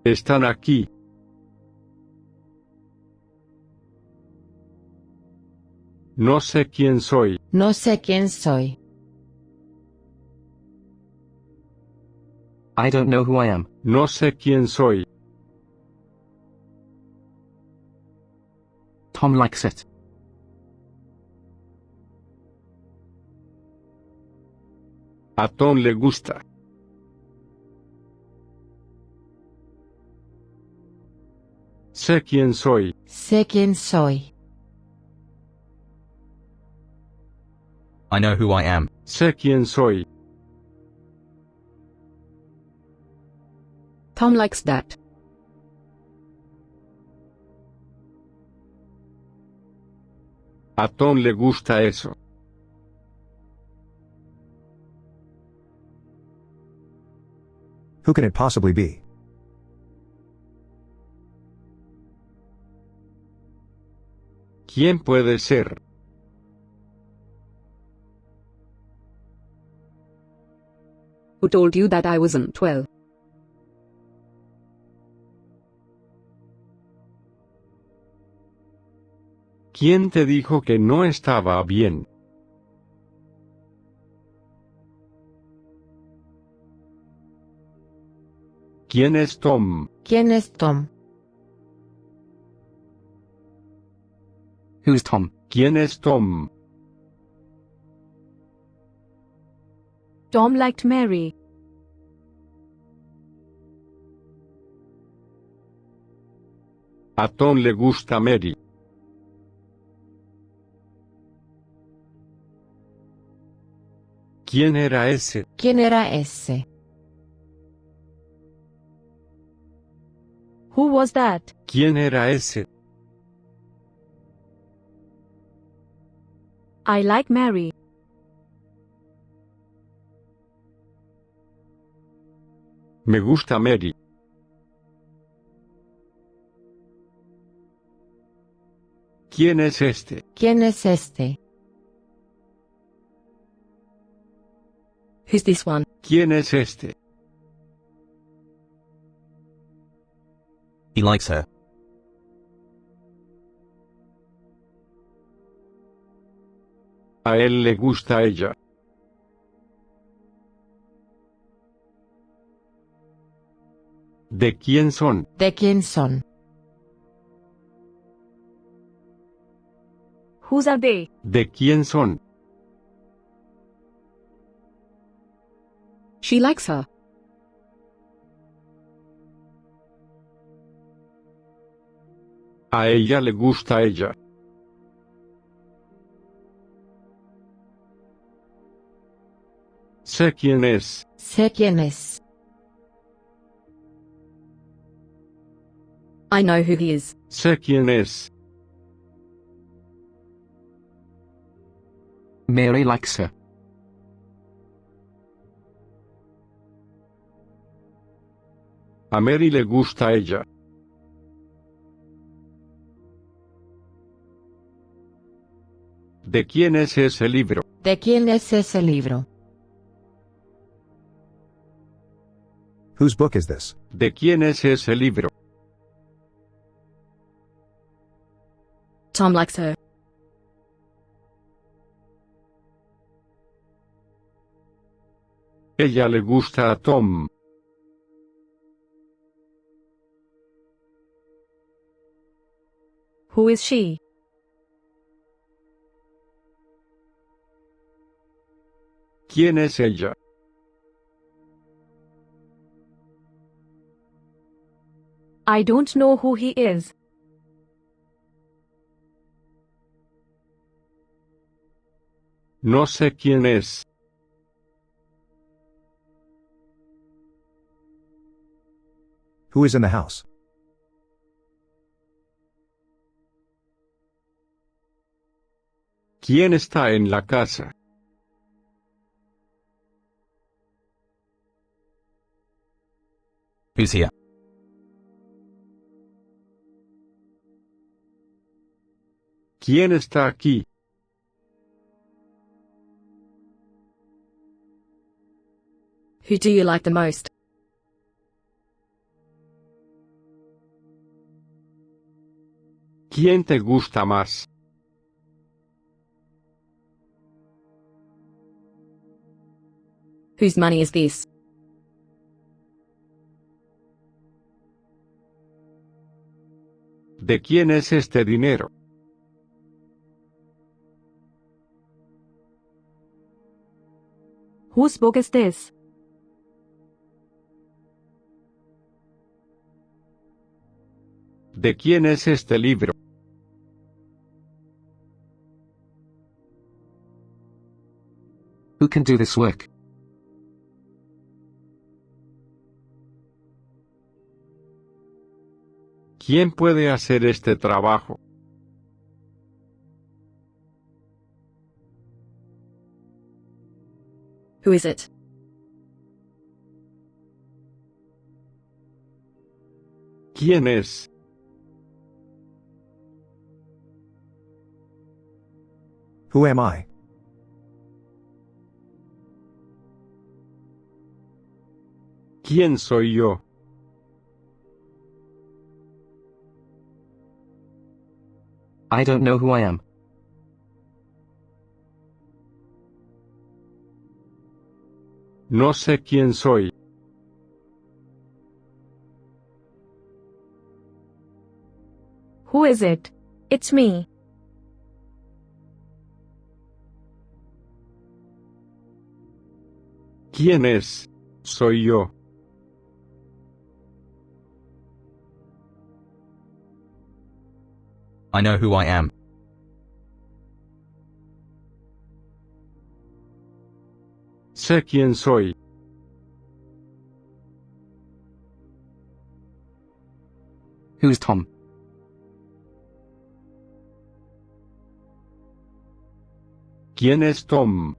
Están aquí. No sé quién soy. No sé quién soy. I don't know who I am. No sé quién soy. Tom likes it. A Tom le gusta. Sé quién soy. Sé quién soy. I know who I am. Sé quién soy. Tom likes that. A Tom le gusta eso. Who can it possibly be? ¿Quién puede ser? Who told you that I wasn't well? ¿Quién te dijo que no estaba bien? ¿Quién es Tom? ¿Quién es Tom? Who's Tom? ¿Quién es Tom? Tom liked Mary. A Tom le gusta Mary. ¿Quién era ese? ¿Quién era ese? Who was that? ¿Quién era ese? I like Mary. Me gusta Mary. ¿Quién es este? ¿Quién es este? Who's this one? ¿Quién es este? He likes her. A él le gusta ella. ¿De quién son? ¿De quién son? Whose are they? ¿De quién son? She likes her. A ella le gusta ella. Sé quién es. Sé quién es. I know who he is. Sé quién es. Mary likes her. A Mary le gusta ella. ¿De quién es ese libro? ¿De quién es ese libro? Whose book is this? ¿De quién es ese libro? Tom likes her. Ella le gusta a Tom. Who is she? ¿Quién es ella? I don't know who he is. No sé quién es. Who is in the house? ¿Quién está en la casa? Who's here? ¿Quién está aquí? Who do you like the most? ¿Quién te gusta más? Whose money is this? ¿De quién es este dinero? Whose book is this? ¿De quién es este libro? Who can do this work? ¿Quién puede hacer este trabajo? Who is it? ¿Quién es? Who am I? ¿Quién soy yo? I don't know who I am. No sé quién soy. Who is it? It's me. ¿Quién es? Soy yo. I know who I am. Sé quién soy. Who's Tom? ¿Quién es Tom?